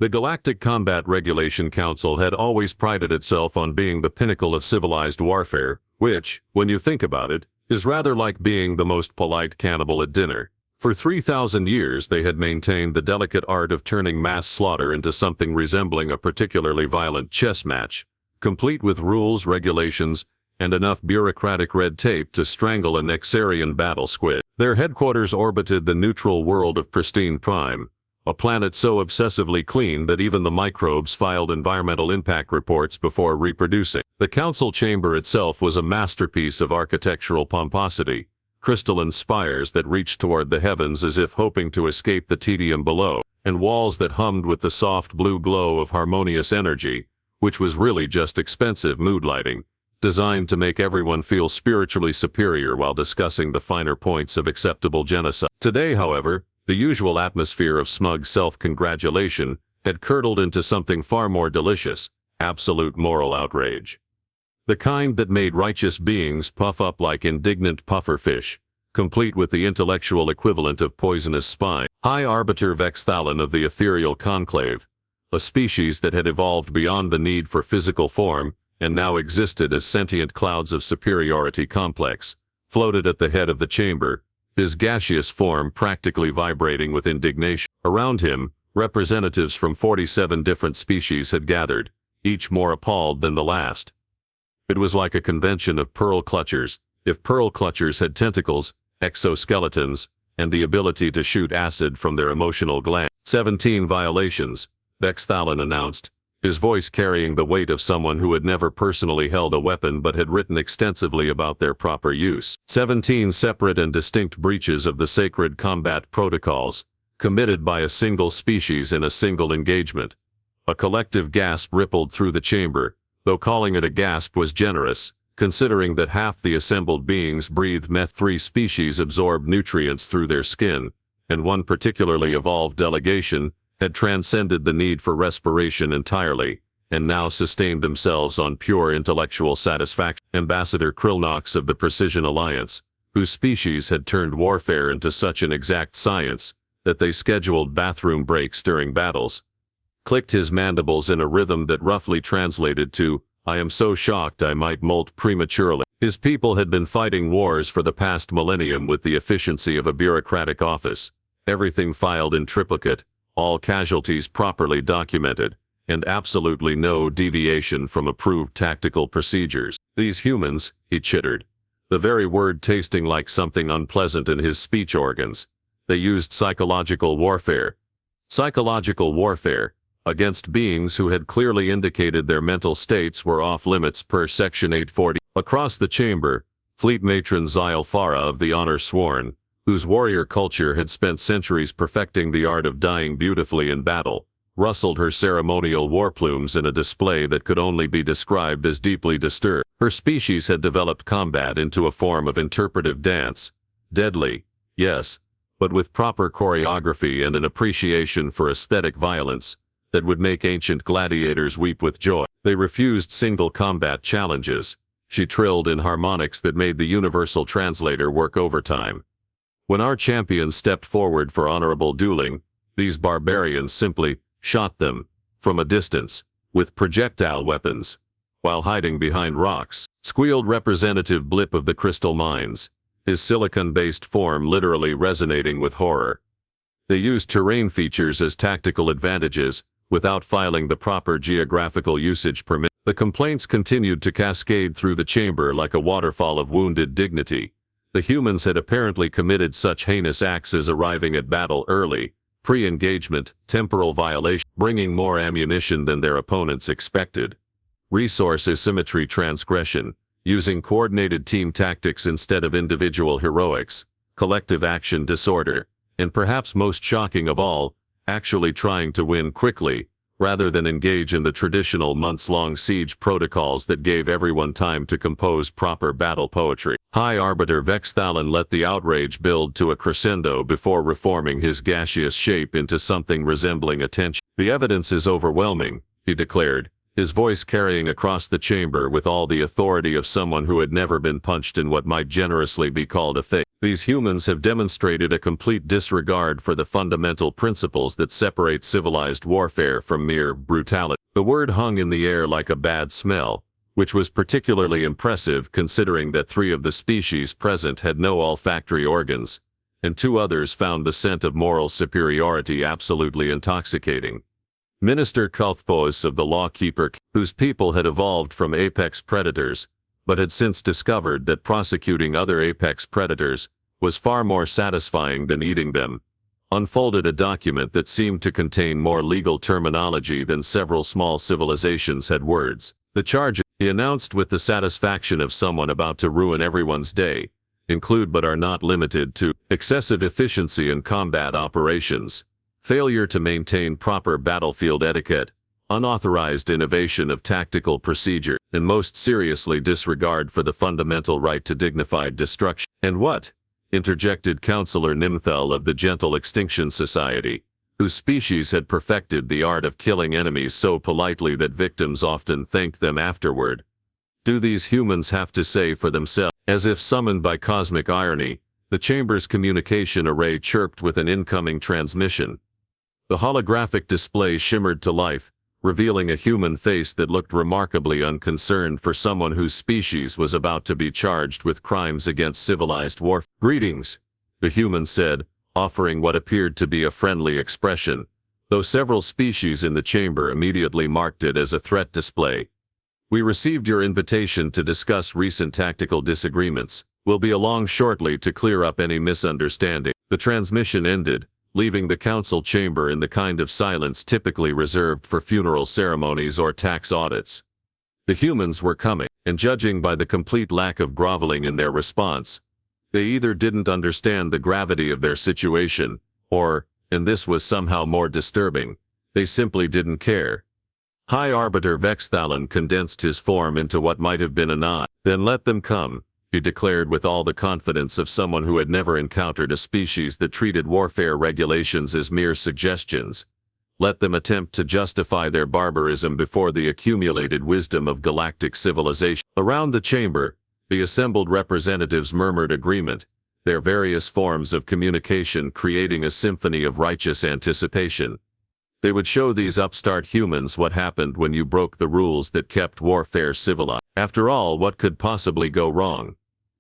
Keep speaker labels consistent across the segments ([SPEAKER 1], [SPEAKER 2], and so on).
[SPEAKER 1] The Galactic Combat Regulation Council had always prided itself on being the pinnacle of civilized warfare, which, when you think about it, is rather like being the most polite cannibal at dinner. For 3,000 years they had maintained the delicate art of turning mass slaughter into something resembling a particularly violent chess match, complete with rules, regulations, and enough bureaucratic red tape to strangle a Nexarian battle squid. Their headquarters orbited the neutral world of Pristine Prime, a planet so obsessively clean that even the microbes filed environmental impact reports before reproducing. The council chamber itself was a masterpiece of architectural pomposity, crystalline spires that reached toward the heavens as if hoping to escape the tedium below, and walls that hummed with the soft blue glow of harmonious energy, which was really just expensive mood lighting, designed to make everyone feel spiritually superior while discussing the finer points of acceptable genocide. Today, however, the usual atmosphere of smug self-congratulation had curdled into something far more delicious: absolute moral outrage. The kind that made righteous beings puff up like indignant pufferfish, complete with the intellectual equivalent of poisonous spine. High Arbiter Vexthalon of the Ethereal Conclave, a species that had evolved beyond the need for physical form, and now existed as sentient clouds of superiority complex, floated at the head of the chamber, his gaseous form practically vibrating with indignation. Around him, representatives from 47 different species had gathered, each more appalled than the last. It was like a convention of pearl clutchers, if pearl clutchers had tentacles, exoskeletons, and the ability to shoot acid from their emotional glands. 17 violations, Vexthalon announced, his voice carrying the weight of someone who had never personally held a weapon but had written extensively about their proper use. 17 separate and distinct breaches of the sacred combat protocols, committed by a single species in a single engagement. A collective gasp rippled through the chamber, though calling it a gasp was generous, considering that half the assembled beings breathed meth. 3 species absorbed nutrients through their skin, and one particularly evolved delegation had transcended the need for respiration entirely, and now sustained themselves on pure intellectual satisfaction. Ambassador Krillnox of the Precision Alliance, whose species had turned warfare into such an exact science that they scheduled bathroom breaks during battles, clicked his mandibles in a rhythm that roughly translated to, "I am so shocked I might molt prematurely." His people had been fighting wars for the past millennium with the efficiency of a bureaucratic office, everything filed in triplicate, all casualties properly documented, and absolutely no deviation from approved tactical procedures. These humans, he chittered, the very word tasting like something unpleasant in his speech organs. They used psychological warfare. Psychological warfare, against beings who had clearly indicated their mental states were off limits per Section 840. Across the chamber, Fleet Matron Zylfara of the Honor Sworn, whose warrior culture had spent centuries perfecting the art of dying beautifully in battle, rustled her ceremonial war plumes in a display that could only be described as deeply disturbed. Her species had developed combat into a form of interpretive dance, deadly, yes, but with proper choreography and an appreciation for aesthetic violence that would make ancient gladiators weep with joy. They refused single combat challenges, she trilled in harmonics that made the universal translator work overtime. When our champions stepped forward for honorable dueling, these barbarians simply shot them, from a distance, with projectile weapons, while hiding behind rocks, squealed Representative Blip of the Crystal Mines, his silicon-based form literally resonating with horror. They used terrain features as tactical advantages, without filing the proper geographical usage permit. The complaints continued to cascade through the chamber like a waterfall of wounded dignity. The humans had apparently committed such heinous acts as arriving at battle early, pre-engagement, temporal violation, bringing more ammunition than their opponents expected, resource asymmetry transgression, using coordinated team tactics instead of individual heroics, collective action disorder, and perhaps most shocking of all, actually trying to win quickly, rather than engage in the traditional months-long siege protocols that gave everyone time to compose proper battle poetry. High Arbiter Vexthalon let the outrage build to a crescendo before reforming his gaseous shape into something resembling attention. "The evidence is overwhelming," he declared, his voice carrying across the chamber with all the authority of someone who had never been punched in what might generously be called a face. These humans have demonstrated a complete disregard for the fundamental principles that separate civilized warfare from mere brutality. The word hung in the air like a bad smell, which was particularly impressive considering that 3 of the species present had no olfactory organs, and 2 others found the scent of moral superiority absolutely intoxicating. Minister Kalthpos of the Lawkeeper, whose people had evolved from apex predators, but had since discovered that prosecuting other apex predators was far more satisfying than eating them, unfolded a document that seemed to contain more legal terminology than several small civilizations had words. The charges, he announced with the satisfaction of someone about to ruin everyone's day, include but are not limited to excessive efficiency in combat operations, failure to maintain proper battlefield etiquette, unauthorized innovation of tactical procedure, and most seriously disregard for the fundamental right to dignified destruction. And what? Interjected Counselor Nimthel of the Gentle Extinction Society, whose species had perfected the art of killing enemies so politely that victims often thanked them afterward. Do these humans have to say for themselves? As if summoned by cosmic irony, the chamber's communication array chirped with an incoming transmission. The holographic display shimmered to life, revealing a human face that looked remarkably unconcerned for someone whose species was about to be charged with crimes against civilized warfare. "Greetings," the human said, offering what appeared to be a friendly expression, though several species in the chamber immediately marked it as a threat display. "We received your invitation to discuss recent tactical disagreements. We'll be along shortly to clear up any misunderstanding." The transmission ended, leaving the council chamber in the kind of silence typically reserved for funeral ceremonies or tax audits. The humans were coming, and judging by the complete lack of groveling in their response, they either didn't understand the gravity of their situation, or, and this was somehow more disturbing, they simply didn't care. High Arbiter Vexthalon condensed his form into what might have been a nod. "Then let them come," he declared with all the confidence of someone who had never encountered a species that treated warfare regulations as mere suggestions. Let them attempt to justify their barbarism before the accumulated wisdom of galactic civilization. Around the chamber, the assembled representatives murmured agreement, their various forms of communication creating a symphony of righteous anticipation. They would show these upstart humans what happened when you broke the rules that kept warfare civilized. After all, what could possibly go wrong?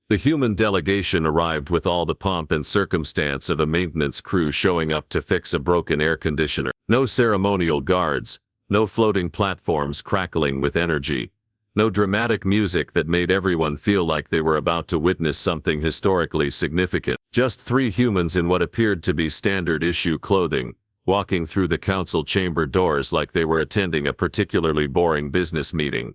[SPEAKER 1] The human delegation arrived with all the pomp and circumstance of a maintenance crew showing up to fix a broken air conditioner. No ceremonial guards, no floating platforms crackling with energy, no dramatic music that made everyone feel like they were about to witness something historically significant. Just 3 humans in what appeared to be standard issue clothing, walking through the council chamber doors like they were attending a particularly boring business meeting.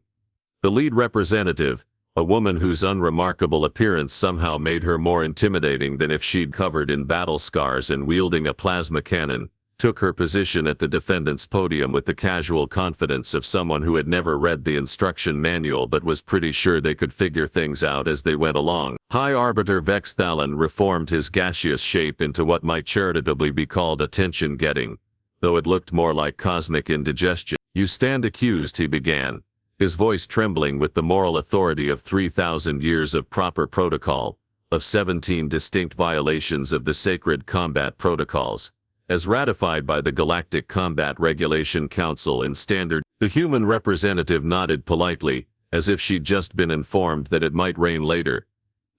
[SPEAKER 1] The lead representative, a woman whose unremarkable appearance somehow made her more intimidating than if she'd covered in battle scars and wielding a plasma cannon, took her position at the defendant's podium with the casual confidence of someone who had never read the instruction manual but was pretty sure they could figure things out as they went along. High Arbiter Vexthalon reformed his gaseous shape into what might charitably be called attention-getting, though it looked more like cosmic indigestion. "You stand accused," he began, his voice trembling with the moral authority of 3,000 years of proper protocol, of 17 distinct violations of the sacred combat protocols, as ratified by the Galactic Combat Regulation Council in standard. The human representative nodded politely, as if she'd just been informed that it might rain later.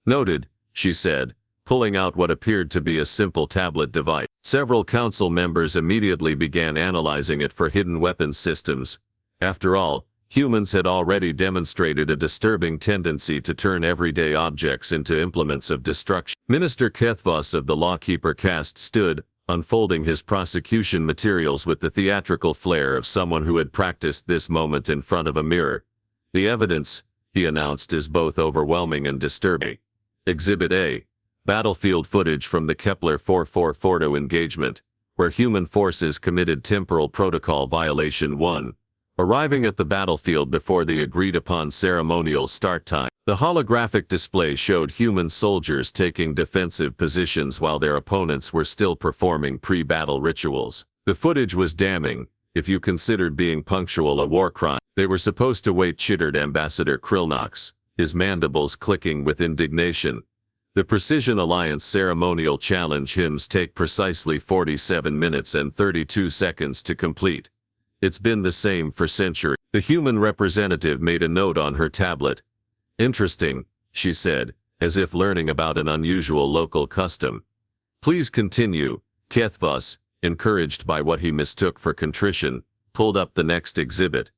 [SPEAKER 1] "Noted," she said, pulling out what appeared to be a simple tablet device. Several council members immediately began analyzing it for hidden weapons systems. After all, humans had already demonstrated a disturbing tendency to turn everyday objects into implements of destruction. Minister Kethvos of the Lawkeeper caste stood, unfolding his prosecution materials with the theatrical flair of someone who had practiced this moment in front of a mirror. "The evidence," he announced, "is both overwhelming and disturbing. Exhibit A. Battlefield footage from the Kepler 4442 engagement, where human forces committed Temporal Protocol Violation 1, arriving at the battlefield before the agreed-upon ceremonial start time. The holographic display showed human soldiers taking defensive positions while their opponents were still performing pre-battle rituals. The footage was damning, if you considered being punctual a war crime. They were supposed to wait," chittered Ambassador Krillnox, his mandibles clicking with indignation. The Precision Alliance ceremonial challenge hymns take precisely 47 minutes and 32 seconds to complete. It's been the same for centuries. The human representative made a note on her tablet. Interesting, she said, as if learning about an unusual local custom. Please continue. That'sWhy, encouraged by what he mistook for contrition, pulled up the next exhibit.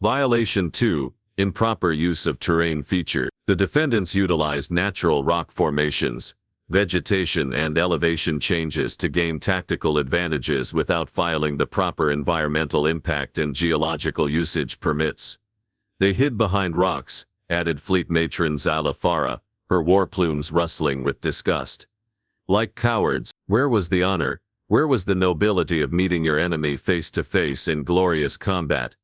[SPEAKER 1] Violation 2, improper use of terrain feature. The defendants utilized natural rock formations, vegetation and elevation changes to gain tactical advantages without filing the proper environmental impact and geological usage permits. They hid behind rocks, added Fleet Matron Zala Farah, her war plumes rustling with disgust. Like cowards, where was the honor, where was the nobility of meeting your enemy face to face in glorious combat?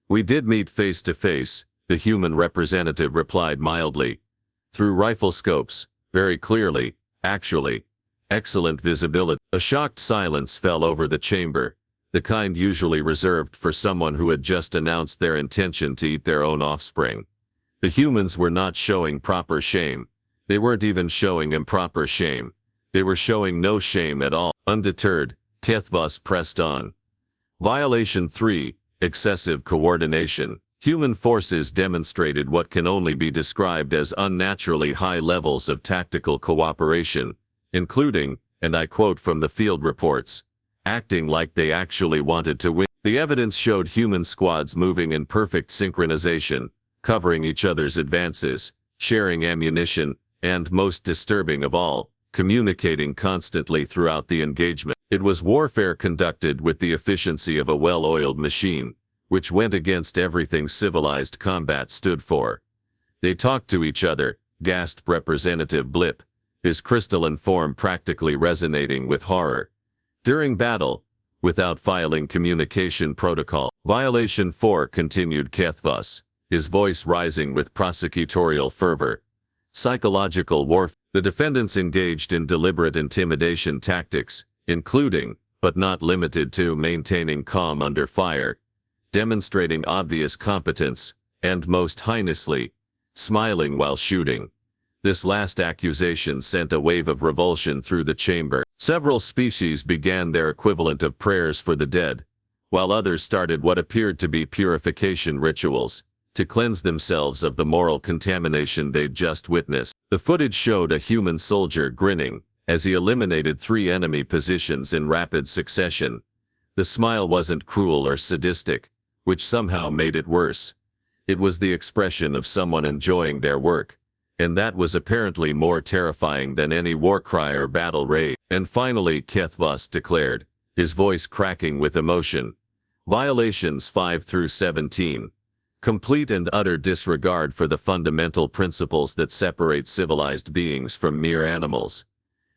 [SPEAKER 1] We did meet face to face, the human representative replied mildly. Through rifle scopes, very clearly, actually. Excellent visibility. A shocked silence fell over the chamber, the kind usually reserved for someone who had just announced their intention to eat their own offspring. The humans were not showing proper shame. They weren't even showing improper shame. They were showing no shame at all. Undeterred, That'sWhy pressed on. Violation 3, excessive coordination. Human forces demonstrated what can only be described as unnaturally high levels of tactical cooperation, including, and I quote from the field reports, acting like they actually wanted to win. The evidence showed human squads moving in perfect synchronization, covering each other's advances, sharing ammunition, and most disturbing of all, communicating constantly throughout the engagement. It was warfare conducted with the efficiency of a well-oiled machine, which went against everything civilized combat stood for. They talked to each other, gasped Representative Blip, his crystalline form practically resonating with horror. During battle, without filing communication protocol. Violation 4, continued That'sWhy, his voice rising with prosecutorial fervor. Psychological warfare. The defendants engaged in deliberate intimidation tactics, including, but not limited to, maintaining calm under fire, demonstrating obvious competence, and most heinously, smiling while shooting. This last accusation sent a wave of revulsion through the chamber. Several species began their equivalent of prayers for the dead, while others started what appeared to be purification rituals, to cleanse themselves of the moral contamination they'd just witnessed. The footage showed a human soldier grinning, as he eliminated 3 enemy positions in rapid succession. The smile wasn't cruel or sadistic, which somehow made it worse. It was the expression of someone enjoying their work, and that was apparently more terrifying than any war cry or battle rage. And finally, That'sWhy declared, his voice cracking with emotion. Violations 5 through 17. Complete and utter disregard for the fundamental principles that separate civilized beings from mere animals.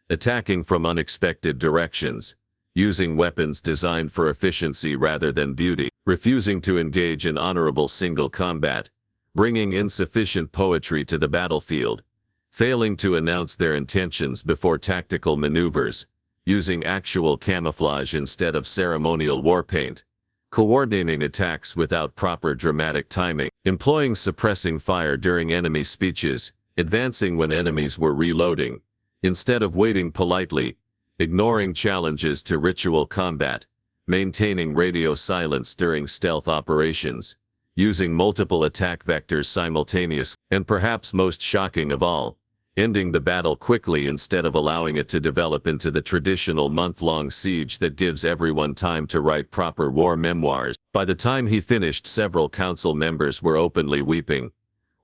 [SPEAKER 1] Attacking from unexpected directions. Using weapons designed for efficiency rather than beauty. Refusing to engage in honorable single combat. Bringing insufficient poetry to the battlefield. Failing to announce their intentions before tactical maneuvers. Using actual camouflage instead of ceremonial war paint. Coordinating attacks without proper dramatic timing, employing suppressing fire during enemy speeches, advancing when enemies were reloading, instead of waiting politely, ignoring challenges to ritual combat, maintaining radio silence during stealth operations, using multiple attack vectors simultaneously, and perhaps most shocking of all, ending the battle quickly instead of allowing it to develop into the traditional month-long siege that gives everyone time to write proper war memoirs. By the time he finished, several council members were openly weeping,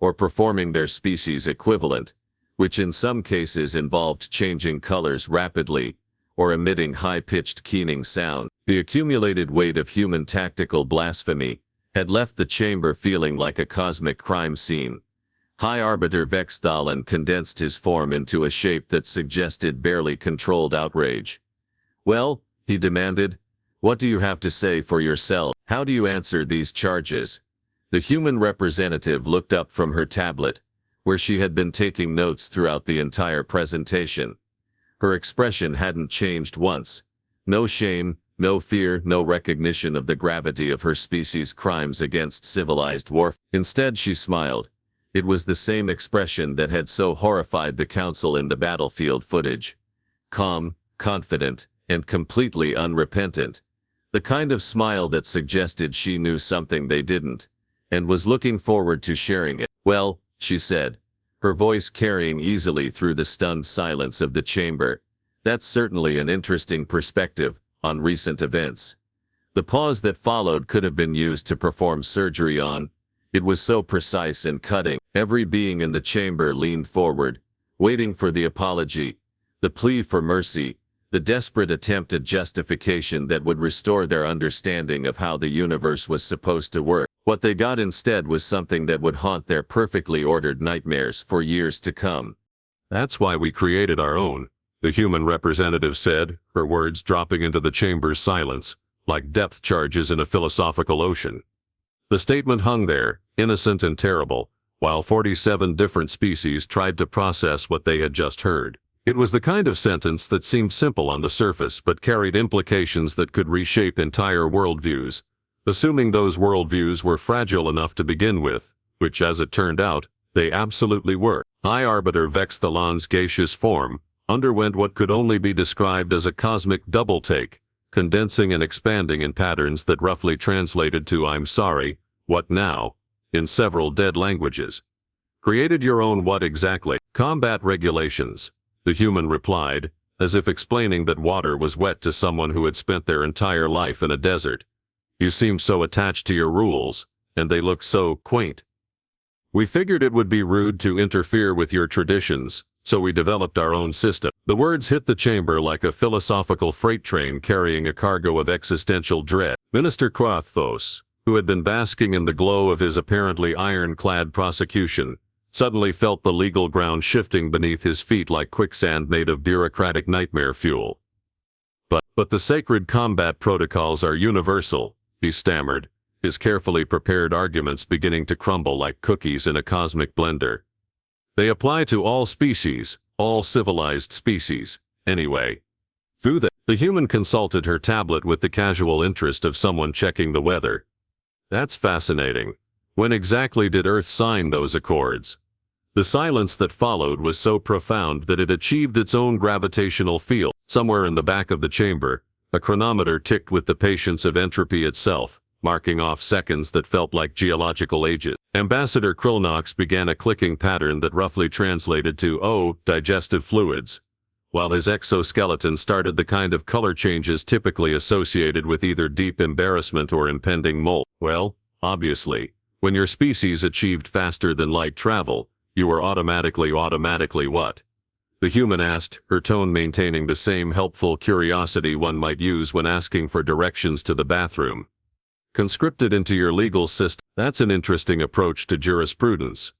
[SPEAKER 1] or performing their species equivalent, which in some cases involved changing colors rapidly, or emitting high-pitched keening sound. The accumulated weight of human tactical blasphemy had left the chamber feeling like a cosmic crime scene. High Arbiter Vexthalan condensed his form into a shape that suggested barely controlled outrage. Well, he demanded, what do you have to say for yourself? How do you answer these charges? The human representative looked up from her tablet, where she had been taking notes throughout the entire presentation. Her expression hadn't changed once. No shame, no fear, no recognition of the gravity of her species' crimes against civilized warfare. Instead, she smiled.
[SPEAKER 2] It was the same expression that had so horrified the council in the battlefield footage. Calm, confident, and completely unrepentant. The kind of smile that suggested she knew something they didn't, and was looking forward to sharing it. "Well," she said, her voice carrying easily through the stunned silence of the chamber, "that's certainly an interesting perspective on recent events." The pause that followed could have been used to perform surgery on. It was so precise and cutting. Every being in the chamber leaned forward, waiting for the apology, the plea for mercy, the desperate attempt at justification that would restore their understanding of how the universe was supposed to work. What they got instead was something that would haunt their perfectly ordered nightmares for years to come.
[SPEAKER 1] "That's why we created our own," the human representative said, her words dropping into the chamber's silence, like depth charges in a philosophical ocean. The statement hung there, innocent and terrible, while 47 different species tried to process what they had just heard. It was the kind of sentence that seemed simple on the surface but carried implications that could reshape entire worldviews, assuming those worldviews were fragile enough to begin with, which, as it turned out, they absolutely were. High Arbiter Vexthalan's gaseous form underwent what could only be described as a cosmic double-take, condensing and expanding in patterns that roughly translated to "I'm sorry, what now?" in several dead languages. "Created your own what exactly?" "Combat regulations," the human replied, as if explaining that water was wet to someone who had spent their entire life in a desert. "You seem so attached to your rules, and they look so quaint. We figured it would be rude to interfere with your traditions, so we developed our own system." The words hit the chamber like a philosophical freight train carrying a cargo of existential dread. Minister Krathos, who had been basking in the glow of his apparently ironclad prosecution, suddenly felt the legal ground shifting beneath his feet like quicksand made of bureaucratic nightmare fuel. But the sacred combat protocols are universal," he stammered, his carefully prepared arguments beginning to crumble like cookies in a cosmic blender. "They apply to all species, all civilized species, anyway." The human consulted her tablet with the casual interest of someone checking the weather. "That's fascinating. When exactly did Earth sign those accords?" The silence that followed was so profound that it achieved its own gravitational field. Somewhere in the back of the chamber, a chronometer ticked with the patience of entropy itself, marking off seconds that felt like geological ages. Ambassador Krillnox began a clicking pattern that roughly translated to "oh, digestive fluids," while his exoskeleton started the kind of color changes typically associated with either deep embarrassment or impending molt. "Well, obviously, when your species achieved faster than light travel, you were automatically what?" the human asked, her tone maintaining the same helpful curiosity one might use when asking for directions to the bathroom. "Conscripted into your legal system." "That's an interesting approach to jurisprudence.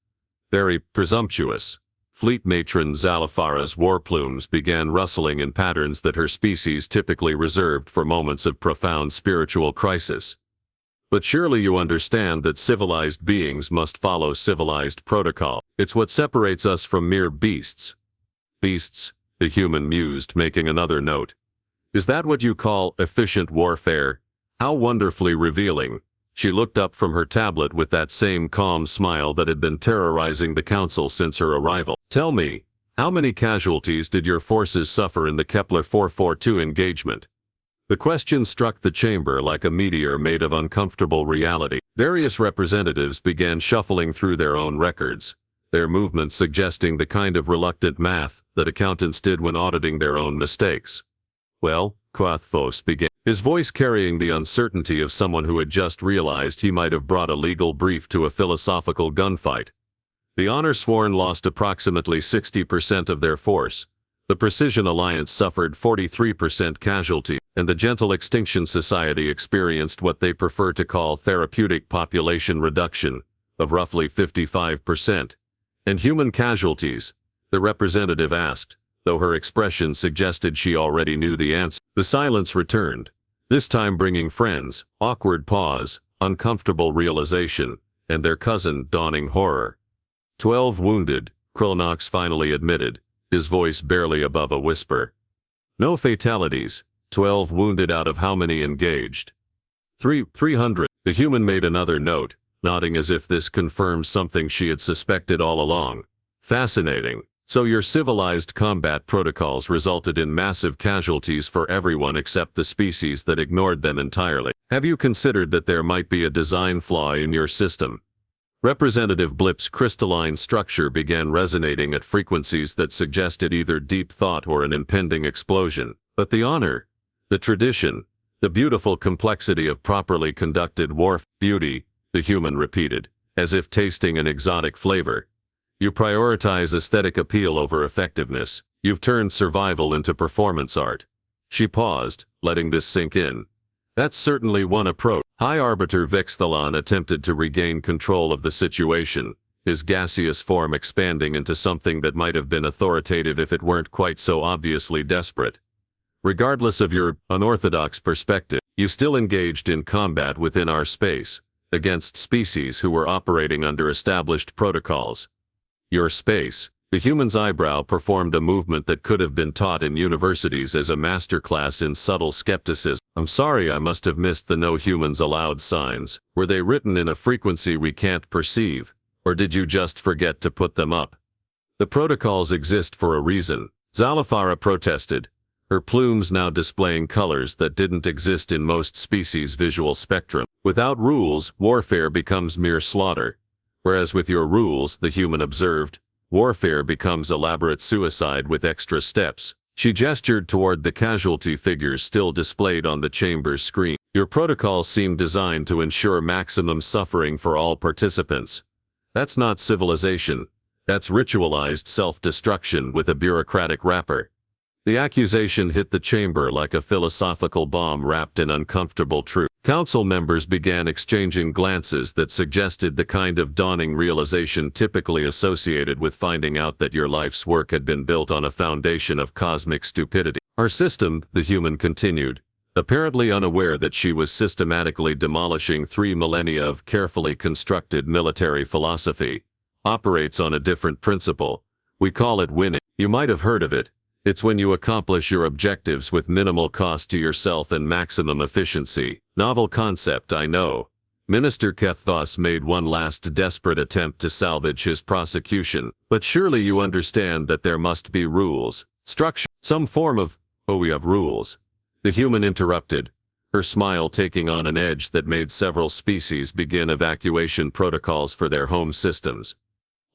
[SPEAKER 1] Very presumptuous." Fleet matron Zalafara's war plumes began rustling in patterns that her species typically reserved for moments of profound spiritual crisis. "But surely you understand that civilized beings must follow civilized protocol. It's what separates us from mere beasts." "Beasts," the human mused, making another note. "Is that what you call efficient warfare? How wonderfully revealing." She looked up from her tablet with that same calm smile that had been terrorizing the council since her arrival. "Tell me, how many casualties did your forces suffer in the Kepler 442 engagement?" The question struck the chamber like a meteor made of uncomfortable reality. Various representatives began shuffling through their own records, their movements suggesting the kind of reluctant math that accountants did when auditing their own mistakes. "Well," Krathos began, his voice carrying the uncertainty of someone who had just realized he might have brought a legal brief to a philosophical gunfight. "The Honor Sworn lost approximately 60% of their force. The Precision Alliance suffered 43% casualty, and the Gentle Extinction Society experienced what they prefer to call therapeutic population reduction of roughly 55%. And human casualties?" the representative asked, though her expression suggested she already knew the answer. The silence returned, this time bringing friends, awkward pause, uncomfortable realization, and their cousin dawning horror. 12 wounded, Krillnox finally admitted, his voice barely above a whisper. "No fatalities, 12 wounded out of how many engaged?" 300. The human made another note, nodding as if this confirmed something she had suspected all along. Fascinating. So your civilized combat protocols resulted in massive casualties for everyone except the species that ignored them entirely. Have you considered that there might be a design flaw in your system? Representative Blip's crystalline structure began resonating at frequencies that suggested either deep thought or an impending explosion. But the honor, the tradition, the beautiful complexity of properly conducted warfare, beauty, the human repeated, as if tasting an exotic flavor. You prioritize aesthetic appeal over effectiveness. You've turned survival into performance art. She paused, letting this sink in. That's certainly one approach. High Arbiter Vexthalon attempted to regain control of the situation, his gaseous form expanding into something that might have been authoritative if it weren't quite so obviously desperate. Regardless of your unorthodox perspective, you still engaged in combat within our space, against species who were operating under established protocols. Your space. The human's eyebrow performed a movement that could have been taught in universities as a masterclass in subtle skepticism. I'm sorry, I must have missed the no humans allowed signs. Were they written in a frequency we can't perceive, or did you just forget to put them up? The protocols exist for a reason. Zalafara protested, her plumes now displaying colors that didn't exist in most species' visual spectrum. Without rules, warfare becomes mere slaughter. Whereas with your rules, the human observed, warfare becomes elaborate suicide with extra steps. She gestured toward the casualty figures still displayed on the chamber's screen. Your protocols seem designed to ensure maximum suffering for all participants. That's not civilization. That's ritualized self-destruction with a bureaucratic wrapper. The accusation hit the chamber like a philosophical bomb wrapped in uncomfortable truth. Council members began exchanging glances that suggested the kind of dawning realization typically associated with finding out that your life's work had been built on a foundation of cosmic stupidity. Our system, the human continued, apparently unaware that she was systematically demolishing 3 millennia of carefully constructed military philosophy, operates on a different principle. We call it winning. You might have heard of it. It's when you accomplish your objectives with minimal cost to yourself and maximum efficiency. Novel concept, I know. Minister Kethos made one last desperate attempt to salvage his prosecution. But surely you understand that there must be rules, structure, some form of, oh, we have rules. The human interrupted, her smile taking on an edge that made several species begin evacuation protocols for their home systems.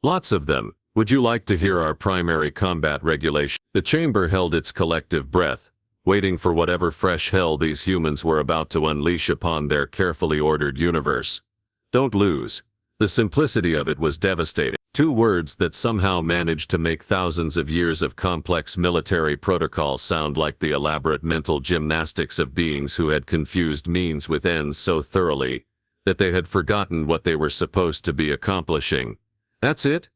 [SPEAKER 1] Lots of them. Would you like to hear our primary combat regulation? The chamber held its collective breath, waiting for whatever fresh hell these humans were about to unleash upon their carefully ordered universe. Don't lose. The simplicity of it was devastating. 2 words that somehow managed to make thousands of years of complex military protocol sound like the elaborate mental gymnastics of beings who had confused means with ends so thoroughly that they had forgotten what they were supposed to be accomplishing. That's it?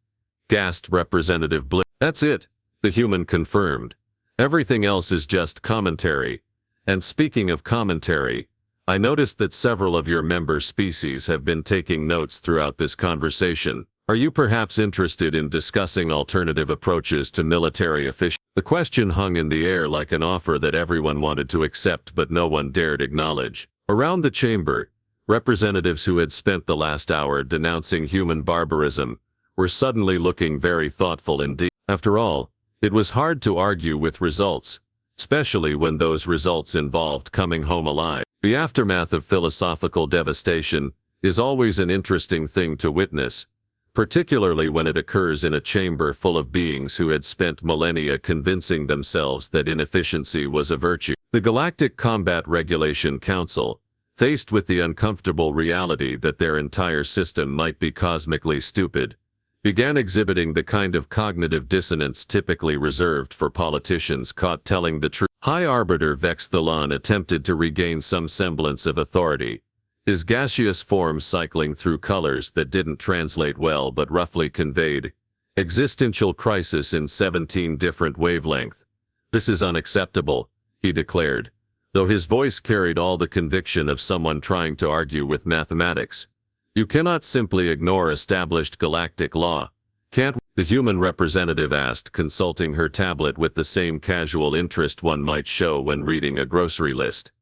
[SPEAKER 1] Gasped Representative Blip. That's it, the human confirmed. Everything else is just commentary. And speaking of commentary, I noticed that several of your member species have been taking notes throughout this conversation. Are you perhaps interested in discussing alternative approaches to military efficiency? The question hung in the air like an offer that everyone wanted to accept but no one dared acknowledge. Around the chamber, representatives who had spent the last hour denouncing human barbarism were suddenly looking very thoughtful indeed. After all, it was hard to argue with results, especially when those results involved coming home alive. The aftermath of philosophical devastation is always an interesting thing to witness, particularly when it occurs in a chamber full of beings who had spent millennia convincing themselves that inefficiency was a virtue. The Galactic Combat Regulation Council, faced with the uncomfortable reality that their entire system might be cosmically stupid, began exhibiting the kind of cognitive dissonance typically reserved for politicians caught telling the truth. High Arbiter Vexthalon attempted to regain some semblance of authority, his gaseous form cycling through colors that didn't translate well but roughly conveyed existential crisis in 17 different wavelengths. This is unacceptable, he declared, though his voice carried all the conviction of someone trying to argue with mathematics. You cannot simply ignore established galactic law, can't we? The human representative asked, consulting her tablet with the same casual interest one might show when reading a grocery list.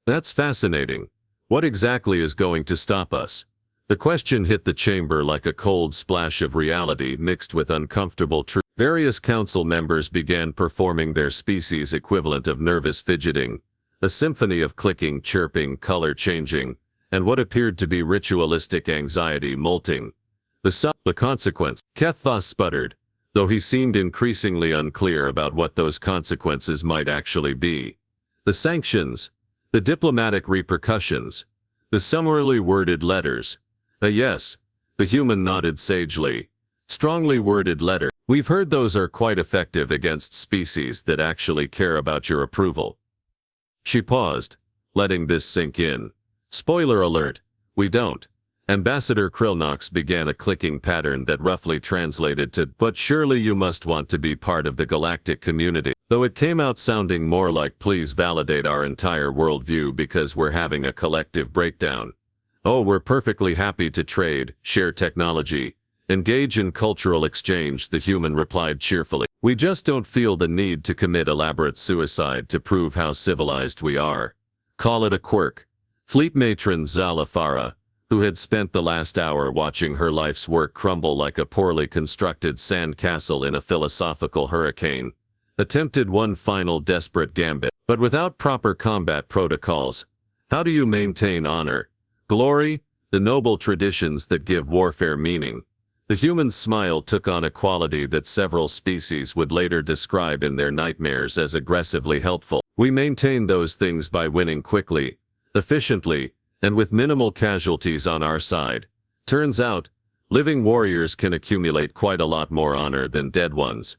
[SPEAKER 1] That's fascinating. What exactly is going to stop us? The question hit the chamber like a cold splash of reality mixed with uncomfortable truth. Various council members began performing their species equivalent of nervous fidgeting, a symphony of clicking, chirping, color changing, and what appeared to be ritualistic anxiety molting. The consequence, Keththos sputtered, though he seemed increasingly unclear about what those consequences might actually be. The sanctions, the diplomatic repercussions, the summarily worded letters. Yes, the human nodded sagely. Strongly worded letter. We've heard those are quite effective against species that actually care about your approval. She paused, letting this sink in. Spoiler alert, we don't. Ambassador Krillnox began a clicking pattern that roughly translated to, but surely you must want to be part of the galactic community, though it came out sounding more like please validate our entire worldview because we're having a collective breakdown. Oh, we're perfectly happy to trade, share technology, engage in cultural exchange, the human replied cheerfully. We just don't feel the need to commit elaborate suicide to prove how civilized we are. Call it a quirk. Fleet matron Zalafara, who had spent the last hour watching her life's work crumble like a poorly constructed sand castle in a philosophical hurricane, attempted one final desperate gambit. But without proper combat protocols, how do you maintain honor, glory, the noble traditions that give warfare meaning? The human smile took on a quality that several species would later describe in their nightmares as aggressively helpful. We maintain those things by winning quickly, efficiently, and with minimal casualties on our side. Turns out, living warriors can accumulate quite a lot more honor than dead ones.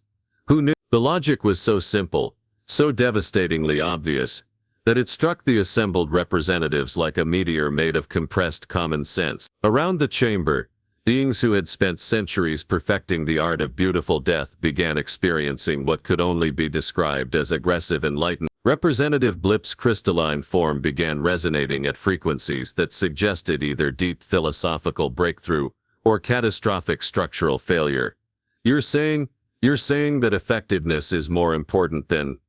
[SPEAKER 1] Who knew? The logic was so simple, so devastatingly obvious, that it struck the assembled representatives like a meteor made of compressed common sense. Around the chamber, beings who had spent centuries perfecting the art of beautiful death began experiencing what could only be described as aggressive enlightenment. Representative Blip's crystalline form began resonating at frequencies that suggested either deep philosophical breakthrough or catastrophic structural failure. You're saying that effectiveness is more important than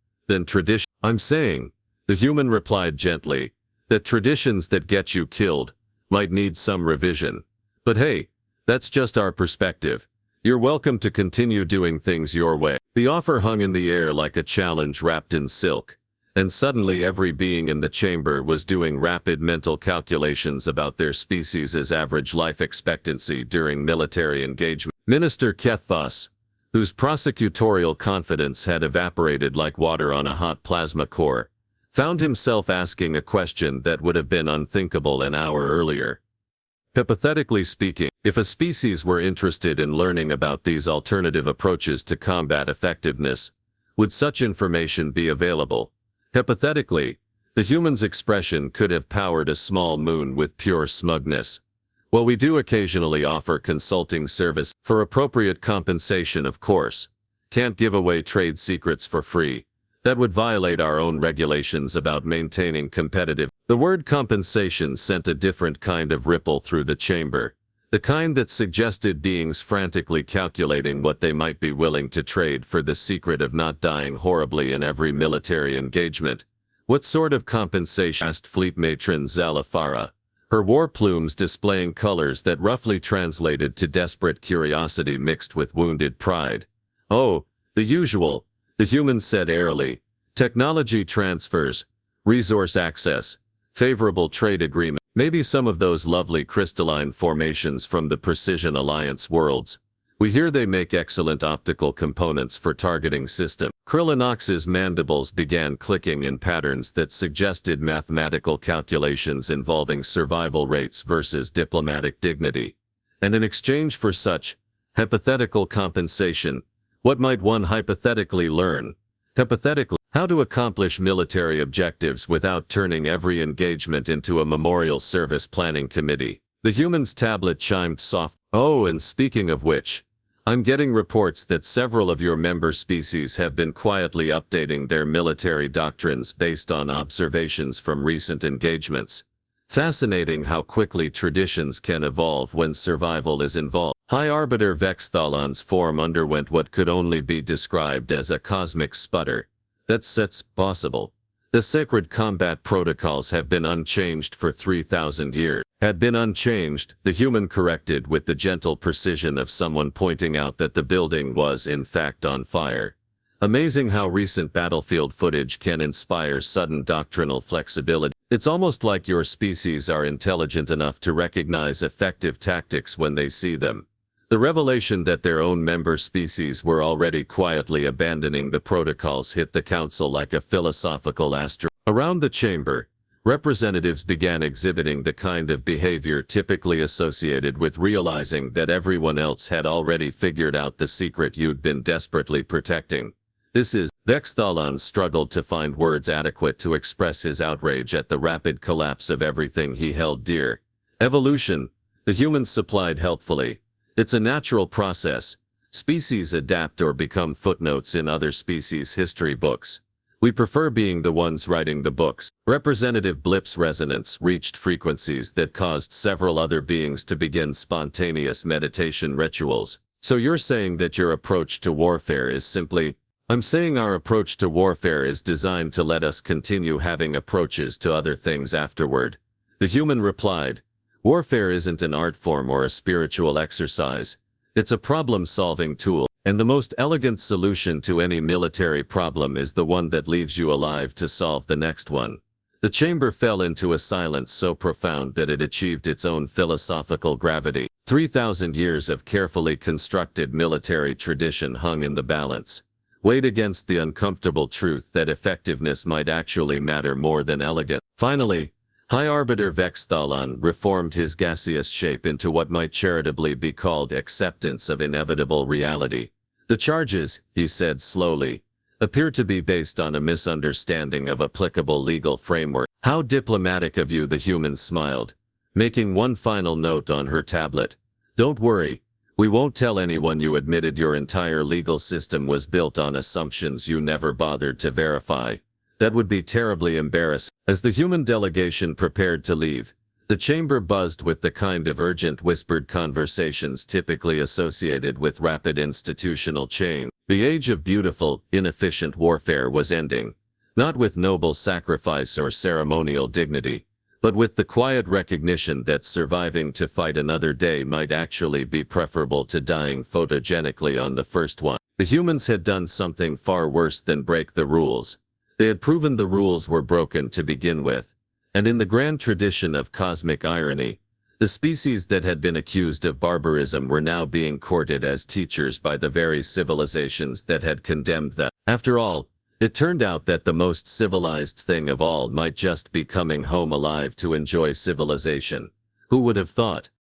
[SPEAKER 1] tradition? I'm saying, the human replied gently, that traditions that get you killed might need some revision. But hey, that's just our perspective. You're welcome to continue doing things your way. The offer hung in the air like a challenge wrapped in silk. And suddenly every being in the chamber was doing rapid mental calculations about their species' average life expectancy during military engagement. Minister Keththos, whose prosecutorial confidence had evaporated like water on a hot plasma core, found himself asking a question that would have been unthinkable an hour earlier. Hypothetically speaking, if a species were interested in learning about these alternative approaches to combat effectiveness, would such information be available? Hypothetically, the human's expression could have powered a small moon with pure smugness. Well, we do occasionally offer consulting service, for appropriate compensation of course. Can't give away trade secrets for free. That would violate our own regulations about maintaining competitive. The word compensation sent a different kind of ripple through the chamber. The kind that suggested beings frantically calculating what they might be willing to trade for the secret of not dying horribly in every military engagement. What sort of compensation? Asked Fleet Matron Zalafara, her war plumes displaying colors that roughly translated to desperate curiosity mixed with wounded pride. Oh, the usual, the human said airily. Technology transfers, resource access, favorable trade agreement. Maybe some of those lovely crystalline formations from the Precision Alliance worlds. We hear they make excellent optical components for targeting systems. Krillnox's mandibles began clicking in patterns that suggested mathematical calculations involving survival rates versus diplomatic dignity. And in exchange for such hypothetical compensation, what might one hypothetically learn? Hypothetically, how to accomplish military objectives without turning every engagement into a memorial service planning committee. The human's tablet chimed soft. Oh, and speaking of which, I'm getting reports that several of your member species have been quietly updating their military doctrines based on observations from recent engagements. Fascinating how quickly traditions can evolve when survival is involved. High Arbiter Vexthalon's form underwent what could only be described as a cosmic sputter. That's possible. The sacred combat protocols have been unchanged for 3,000 years.
[SPEAKER 2] had been unchanged, the human corrected with the gentle precision of someone pointing out that the building was in fact on fire. Amazing how recent battlefield footage can inspire sudden doctrinal flexibility. It's almost like your species are intelligent enough to recognize effective tactics when they see them. The revelation that their own member species were already quietly abandoning the protocols hit the council like a philosophical asteroid. Around the chamber, representatives began exhibiting the kind of behavior typically associated with realizing that everyone else had already figured out the secret you'd been desperately protecting. Vexthalan struggled to find words adequate to express his outrage at the rapid collapse of everything he held dear. Evolution, the humans supplied helpfully. It's a natural process. Species adapt or become footnotes in other species' history books. We prefer being the ones writing the books. Representative Blip's resonance reached frequencies that caused several other beings to begin spontaneous meditation rituals. So you're saying that your approach to warfare is simply... I'm saying our approach to warfare is designed to let us continue having approaches to other things afterward. The human replied, warfare isn't an art form or a spiritual exercise. It's a problem-solving tool, and the most elegant solution to any military problem is the one that leaves you alive to solve the next one. The chamber fell into a silence so profound that it achieved its own philosophical gravity. 3,000 years of carefully constructed military tradition hung in the balance, weighed against the uncomfortable truth that effectiveness might actually matter more than elegance. Finally, High Arbiter Vexthalan reformed his gaseous shape into what might charitably be called acceptance of inevitable reality. The charges, he said slowly, appear to be based on a misunderstanding of applicable legal framework. How diplomatic of you, the human smiled, making one final note on her tablet. Don't worry. We won't tell anyone you admitted your entire legal system was built on assumptions you never bothered to verify. That would be terribly embarrassing. As the human delegation prepared to leave, the chamber buzzed with the kind of urgent whispered conversations typically associated with rapid institutional change. The age of beautiful, inefficient warfare was ending, not with noble sacrifice or ceremonial dignity, but with the quiet recognition that surviving to fight another day might actually be preferable to dying photogenically on the first one. The humans had done something far worse than break the rules. They had proven the rules were broken to begin with, and in the grand tradition of cosmic irony, the species that had been accused of barbarism were now being courted as teachers by the very civilizations that had condemned them. After all, it turned out that the most civilized thing of all might just be coming home alive to enjoy civilization. Who would have thought?